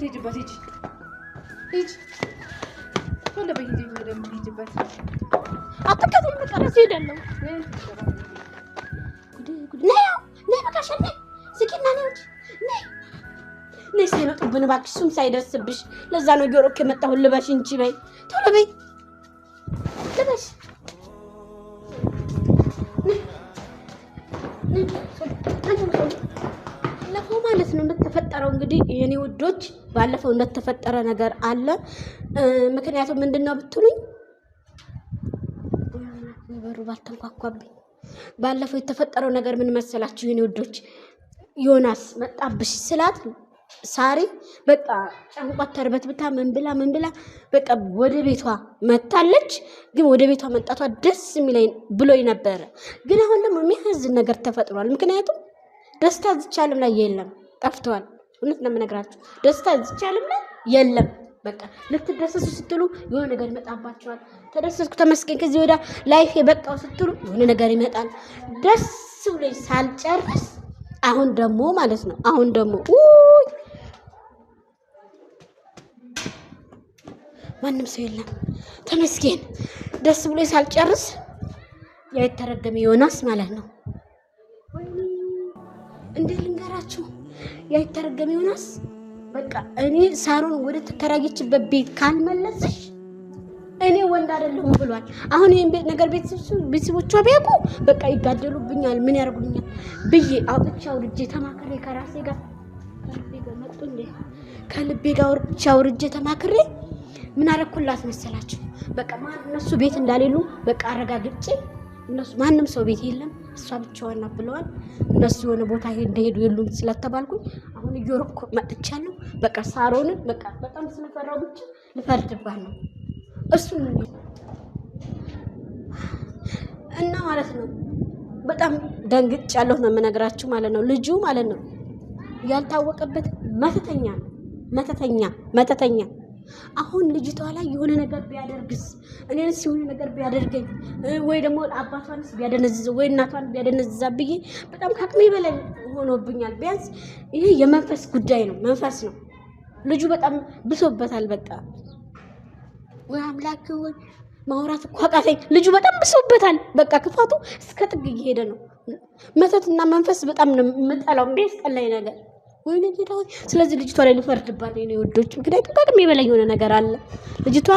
የምትሄጂበት ሂጂ ወደ ቤት ወደ የምትሄጂበት አትከተኝ በቃ እዚህ ሄዳለሁ ነይ በቃ ሸኔ ዝቂና ነይ ነይ ሳይመጡብን እባክሽ እሱም ሳይደርስብሽ ለዛ ነው ጆሮክ የመጣሁ ልበሽ እንጂ በይ ቶሎ በይ ልበሽ ባለፈው ማለት ነው እንደተፈጠረው እንግዲህ የኔ ውዶች ባለፈው እንደተፈጠረ ነገር አለ ምክንያቱም ምንድነው ብትሉኝ በሩ ባልተንኳኳብኝ ባለፈው የተፈጠረው ነገር ምን መሰላችሁ የኔ ውዶች ዮናስ መጣብሽ ስላት ሳሪ በቃ ጫንቋት ተርበትብታ ምን ብላ በቃ ወደ ቤቷ መጣለች ግን ወደ ቤቷ መጣቷ ደስ የሚለኝ ብሎኝ ነበር ግን አሁን ደግሞ የሚያዝን ነገር ተፈጥሯል ምክንያቱም ደስታ ዝቻለም ላይ የለም ጠፍቷል እውነት ነው የምነግራችሁ ደስታ ዝቻለም ላይ የለም በቃ ልትደሰሱ ስትሉ የሆነ ነገር ይመጣባችኋል ተደሰስኩ ተመስገን ከዚህ ወዳ ላይፍ የበቃው ስትሉ የሆነ ነገር ይመጣል ደስ ብሎኝ ሳልጨርስ አሁን ደግሞ ማለት ነው አሁን ደግሞ ማንም ሰው የለም ተመስገን ደስ ብሎኝ ሳልጨርስ ያ የተረገመ ዮናስ ማለት ነው እንዴ ልንገራችሁ ያ የተረገመ ዮናስ በቃ እኔ ሳሮን ወደ ተከራየችበት ቤት ካልመለስሽ እኔ ወንድ አይደለሁም ብሏል አሁን ይሄን ቤት ነገር ቤተሰቦቿ ቢያውቁ በቃ ይጋደሉብኛል ምን ያርጉልኛል ብዬ አውጥቻው ልጄ ተማክሬ ከራሴ ጋር መጥቶ እንዴ ከልቤ ጋር አውርቼ ተማክሬ ምን አረኩላት መሰላችሁ በቃ እነሱ ቤት እንዳሌሉ በቃ አረጋግጬ እነሱ ማንም ሰው ቤት የለም እሷ ብቻዋን ናት ብለዋል እነሱ የሆነ ቦታ እንደሄዱ የሉም ስለተባልኩኝ አሁን እየሮኩ መጥቻለሁ በቃ ሳሮንን በቃ በጣም ስለፈራው ብቻ ልፈርድባት ነው እሱ እና ማለት ነው በጣም ደንግጫለሁ ነው የምነግራችሁ ማለት ነው ልጁ ማለት ነው ያልታወቀበት መተተኛ አሁን ልጅቷ ላይ የሆነ ነገር ቢያደርግስ እኔንስ የሆነ ነገር ቢያደርገኝ ወይ ደግሞ አባቷንስ ቢያደነዝዝ ወይ እናቷን ቢያደነዝዛ ብዬ በጣም ከአቅሜ በላይ ሆኖብኛል ቢያንስ ይሄ የመንፈስ ጉዳይ ነው መንፈስ ነው ልጁ በጣም ብሶበታል በቃ ወይ አምላክ ወይ ማውራት እኮ አቃተኝ ልጁ በጣም ብሶበታል በቃ ክፋቱ እስከ ጥግ እየሄደ ነው መተትና መንፈስ በጣም ነው የምጠላው ቢያስጠላኝ ነገር ወይ ልጅቷ ስለዚህ ልጅቷ ላይ ልፈርድባት ነው ወዶች ምክንያቱም ከአቅሜ በላይ የሆነ ነገር አለ ልጅቷ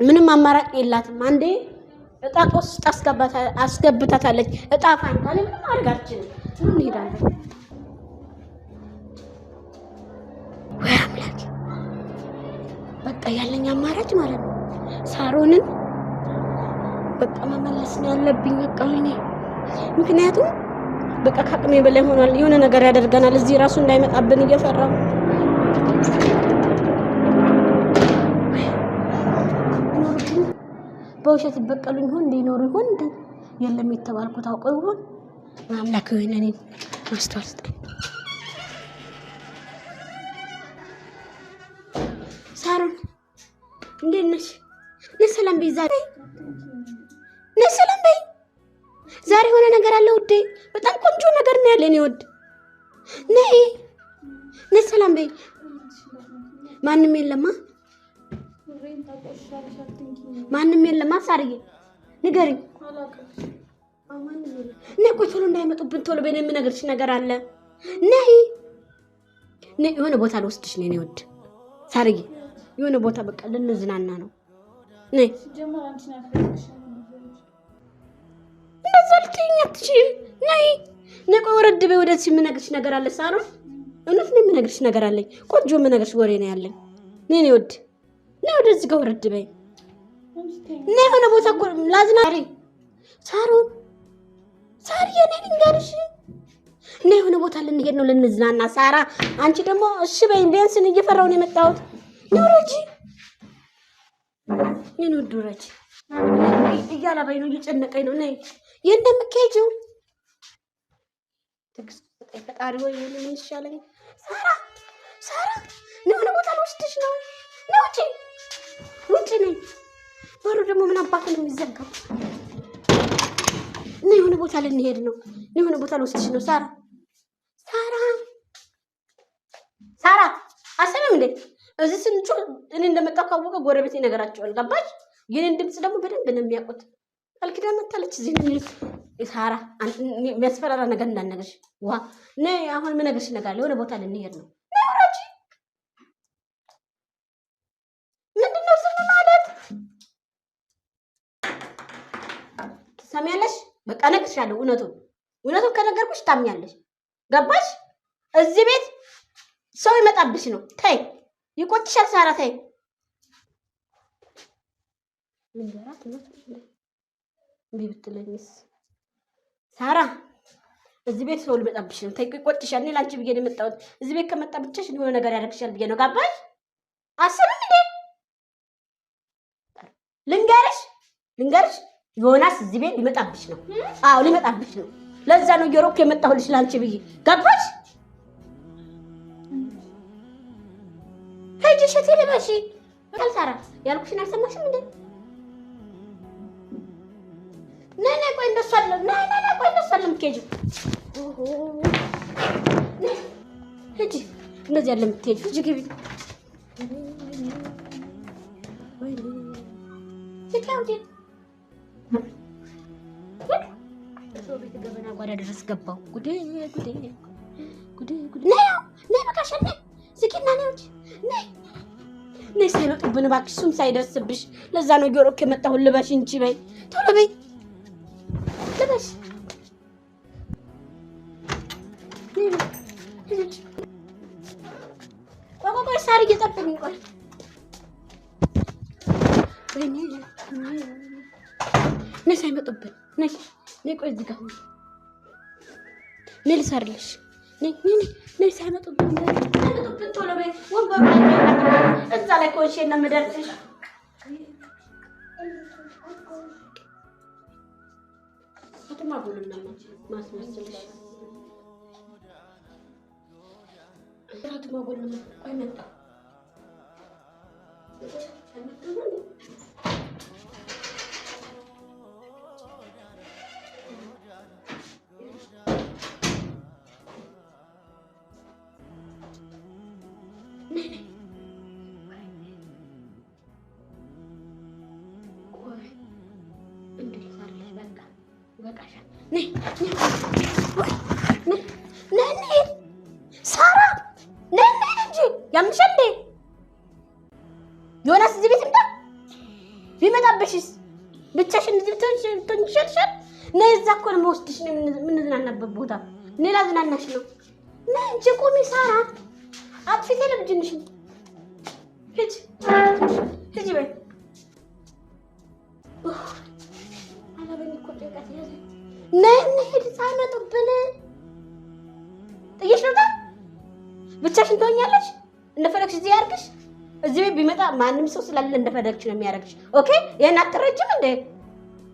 ምንም አማራጭ የላትም አንዴ እጣ ውስጥ አስገብታታለች እጣ ፋንታ ላይ ምንም አድርጋችን ምን እንሄዳለን ወይ አምላክ በቃ ያለኝ አማራጭ ማለት ነው ሳሮንን በቃ መመለስ ነው ያለብኝ በቃ እኔ ምክንያቱም በቃ ከአቅሜ በላይ ሆኗል የሆነ ነገር ያደርገናል እዚህ ራሱ እንዳይመጣብን እየፈራው በውሸት ይበቀሉኝ ይሆን እንዲኖር ይሆን እንዴ የለም የተባልኩት አውቀው ይሆን አምላክ ሆይ እኔ ማስተዋል ስጠኝ ሳሮን እንዴት ነሽ ለሰላም ቢዛሬ ለሰላም በይ ዛሬ ሆነ ነገር አለ ውዴ በጣም ቆንጆ ነገር ነው ያለኝ ወድ ነይ ለሰላም በይ ማንንም የለማ ሳርዬ ንገሪኝ ነይ ቆይ ቶሎ እንዳይመጡብን ቶሎ በእኔ የምነግርሽ ነገር አለ ነይ የሆነ ቦታ ልወስድሽ ነይ ወድ ሳርዬ የሆነ ቦታ በቃ ልንዝናና ነው ነይ እንደዛልትኝአትችም ነይ ቆይ ወረድ በይ ወደዚህ የምነግርሽ ነገር አለ ሳሮን እውነት ነው የምነግርሽ ነገር አለኝ ቆንጆ የምነግርሽ ወሬ ነው ያለኝ ነይ ወድ ነይ ወደዚህ ጋር ወረድ በይ ነይ ሆነ ቦታ ላዝናሪ ሳሮን ሳርዬ ነይ ልንገርሽ ነይ ሆነ ቦታ ልንሄድ ነው ልንዝናና ሳራ አንቺ ደግሞ እሺ በይ ቢያንስን እየፈራው ነው የመጣሁት ኑሮጂ ይኑዱራጂ እያላበይ ነው እየጨነቀኝ ነው ነይ የእንደምትሄጂው ትግስት ፈጣሪ ወይ ምን ይሻለኝ ሳራ ነው ቦታ ልወስድሽ ነው ውጪ ነይ በሩ ደግሞ ምን አባቱ ነው የሚዘጋው ነይ የሆነ ቦታ ልንሄድ ነው የሆነ ቦታ ልወስድሽ ነው ሳራ አሰለም እንዴ እዚህ ስንጮ እኔ እንደመጣሁ ካወቀ ጎረቤት ይነገራቸዋል። ገባሽ? የኔን ድምጽ ደግሞ በደንብ ነው የሚያውቁት። አልኪዳን መታለች እዚህ ነው ሳራ የሚያስፈራራ ነገር እንዳነገርሽ ዋ ነይ። አሁን ምን ነገርሽ ነገር አለ? የሆነ ቦታ ልንሄድ ነው። ነውራጂ ምንድነው ዝም ማለት? ትሰሚያለሽ? በቃ እነግርሻለሁ። እውነቱን ከነገርኩሽ ታምኛለሽ። ገባሽ? እዚህ ቤት ሰው ይመጣብሽ ነው። ተይ፣ ይቆጭሻል ሳራ ተይ። ልንገራት ነው ብትለኝስ? ሳራ እዚህ ቤት ሰው ሊመጣብሽ ነው። ተይ፣ ይቆጭሻል። እኔ ላንቺ ብዬ ነው የመጣሁት። እዚህ ቤት ከመጣ ብቻሽ የሆነ ነገር ያደርግሻል ብዬ ነው። ገባሽ? አስብም እንዴ? ልንገርሽ ዮናስ እዚህ ቤት ሊመጣብሽ ነው። አዎ ሊመጣብሽ ነው። ለዛ ነው የሮክ የመጣሁልሽ ላንቺ ብዬ። ገባሽ? ሂጂ ሸቴ ልበሺ። ሳራ ያልኩሽን አልሰማሽም እንዴ? ነይ ቆይ እንደሱ አይደለም። ነይ ቆይ እንደሱ አይደለም። ኬጂ ሂጂ፣ እንደዚህ አይደለም የምትሄጂው። ሂጂ ግቢ። ሰው ቤት ገበና ጓዳ ድረስ ገባው። ጉዴ! ነይ በቃ ነይ፣ ዝጊና ነይ እንጂ ነይ ሳይመጡብን እባክሽ፣ እሱም ሳይደርስብሽ። ለዛ ነው ጆሮክ የመጣሁት። ልበሽ እንጂ በይ፣ ቶሎ በይ ልበሽ። ቆይ ሳሪ እየጠበቅኝ ቆይ ነይ ሳይመጡብን ነይ ቆይ እዚህ ጋር ነይ ልሰርልሽ። ነይ ሳይመጡብን ቶሎ በይ። ወንበሩ እዛ ላይ ኮንሼ ነው የምደርስሽ። ማስመስልሽ ቆይ መጣ ሳራ ነይ እንጂ ያምሻል እንዴ? ዮናስ እዚህ ቤት እንዳ ቢመጣብሽስ ብቻሽን እዚህ ትንሽልሽል። ነይ እዛ እኮ ነው የምወስድሽ ነው የምንዝናናበት ቦታ። እኔ ላዝናናሽ ነው። ነይ እንጂ ቁሚ ሳራ። አጥፊ ቴሌቪዥንሽን ሂጂ በይ። አላበኝ እኮ ጭንቀት ያዘ። ነይ እንሂድ ሳይመጡብን። ጥዬሽ ልውጣ? ብቻሽን ትሆኛለሽ? እንደፈለግሽ እዚህ ያርግሽ። እዚህ ቤት ቢመጣ ማንም ሰው ስላለ እንደፈለግሽ ነው የሚያደርግሽ። ኦኬ? ይሄን አትረጅም እንዴ?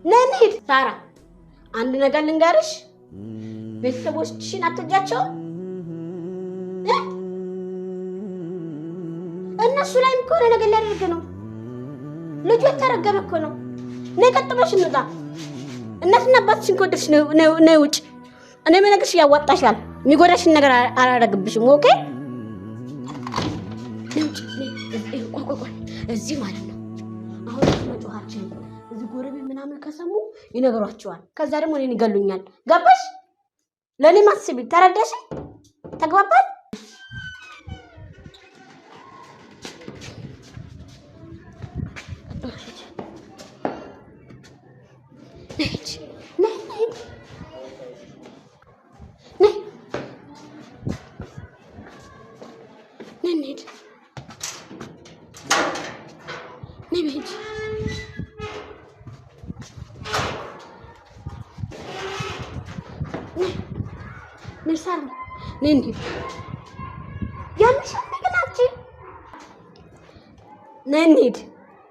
ነይ እንሂድ። ሳራ አንድ ነገር ልንገርሽ፣ ቤተሰቦችሽን አትወጃቸውም። እነሱ ላይም ከሆነ ነገር ሊያደርግ ነው። ልጁ የተረገመ እኮ ነው። ነይ ቀጥ ብለሽ እንውጣ። እናትና አባትሽን ከወደድሽ ነይ ውጭ። እኔ የምነግርሽ ያዋጣሻል። የሚጎዳሽን ነገር አላደርግብሽም። ኦኬ? እዚህ ማለት ነው። አሁን መጮኻችን እዚህ ጎረቤት ምናምን ከሰሙ ይነግሯቸዋል። ከዛ ደግሞ እኔን ይገሉኛል። ገባሽ? ለእኔም አስቢ። ተረዳሽ? ተግባባል?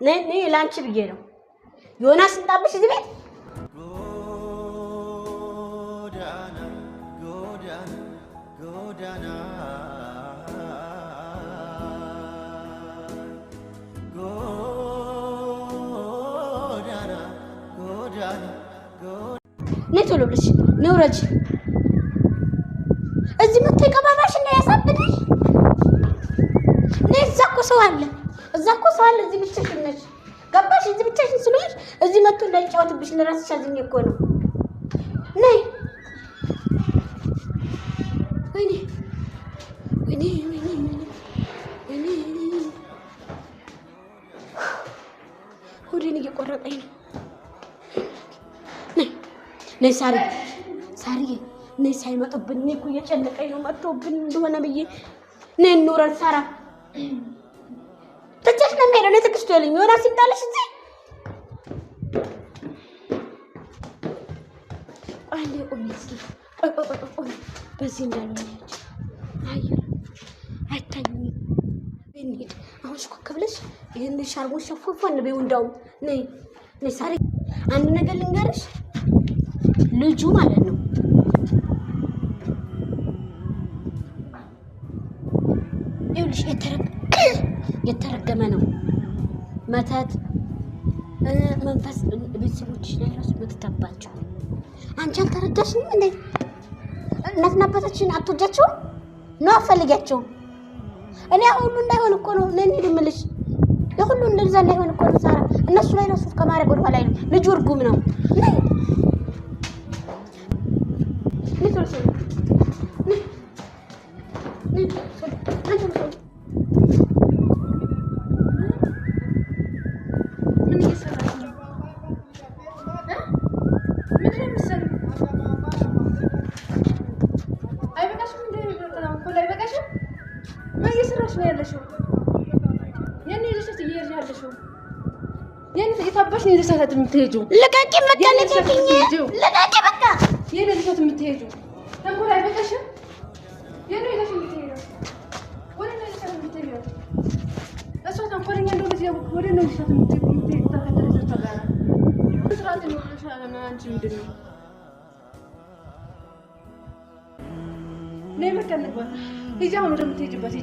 ነይ ላንቺ ብዬ ነው። ዮናስ እንጣብሽ እዚህ ቤት ነይ ቶሎ ብለሽ ነይ ውረጂ። እዚህ መጥተሽ ቀባባሽ እና ያሳብድሽ ሰው አለ፣ እዛ እኮ ሰው አለ። እዚህ ብቻሽን ነሽ ገባሽ? እዚህ ብቻሽን ስለሆንሽ እዚህ መጥቶ እንዳይጫወትብሽ ለራስሽ አዝኜ እኮ ነው። ነይ ወይኔ ወይኔ ወይኔ ወይኔ ሆዴን እየቆረጠኝ ነው። ነይ ሳርዬ ነይ ሳይመጡብን። እኔ እኮ እየጨነቀኝ ነው መጥቶብን እንደሆነ ብዬ ነይ እንውረድ። ሳራ ትችሽ ነው የሚሄደው። ነይ ትዕግስቱ ያለኝ የሆነ ሲጣለሽ እዚህ ቆይ ቆይ እስኪ ቆይ በዚህ እንዳልሆነች አየር አይታኝም። እንሂድ አሁን ሽኮክ ብለሽ ይሄን ሻርሙን ሸፎፎን ነው እንደውም ነይ ሳሪ አንድ ነገር ልንገርሽ ልጁ ማለት ነው ይኸውልሽ የተረገመ ነው። መተት መንፈስ ቤተሰቦችሽ ላይ ራሱ መተታባቸው። አንቺ አልተረዳሽም እንዴ? እናትና አባታችን አትወጃቸውም ነው አትፈልጊያቸውም? እኔ ሁሉ እንዳይሆን እኮ ነው ለኔ ልምልሽ የሁሉ እንደዛ እንዳይሆን እኮ ነው ሳራ። እነሱ ላይ ነው ሱፍ ከማድረግ ወደ ኋላ አይደለም። ልጁ እርጉም ነው። የታባሽ ነው ለሰዓት የምትሄጂው? ለቃቂ መቀለቀኝ ለቃቂ በቃ የኔ ለሰዓት የምትሄጂው ተንኮል አይበቃሽም? የኔ ለሰዓት የምትሄጂው ወደ እኔ ለሰዓት የምትሄጂው እሷ ተንኮለኛ እንደሆነች ያውቅ ወደ እኔ ለሰዓት የምትሄጂው ታከተለች ተባራ ስራት ነው ሻለና አንቺ ምንድን ነው ነይ መቀነባ ሂጂ አሁን ወደ የምትሄጂበት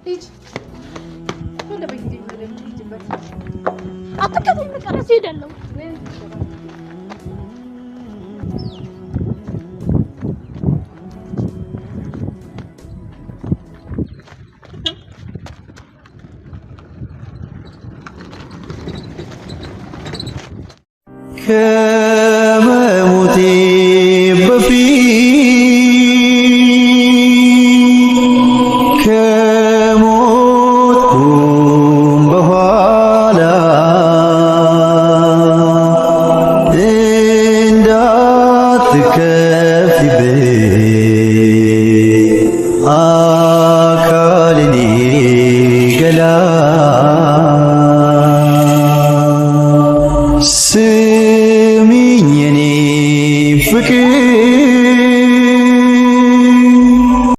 ሂጂ ወደ ቤት ወደ የምትሄጂበት አትከተኝ በቃ እራሴ እሄዳለሁ። ከመሞቴ በፊት ከሞትኩም በኋላ እንዳትከፊብኝ አካሌን ገላ ስሚኝ የኔ ፍቅር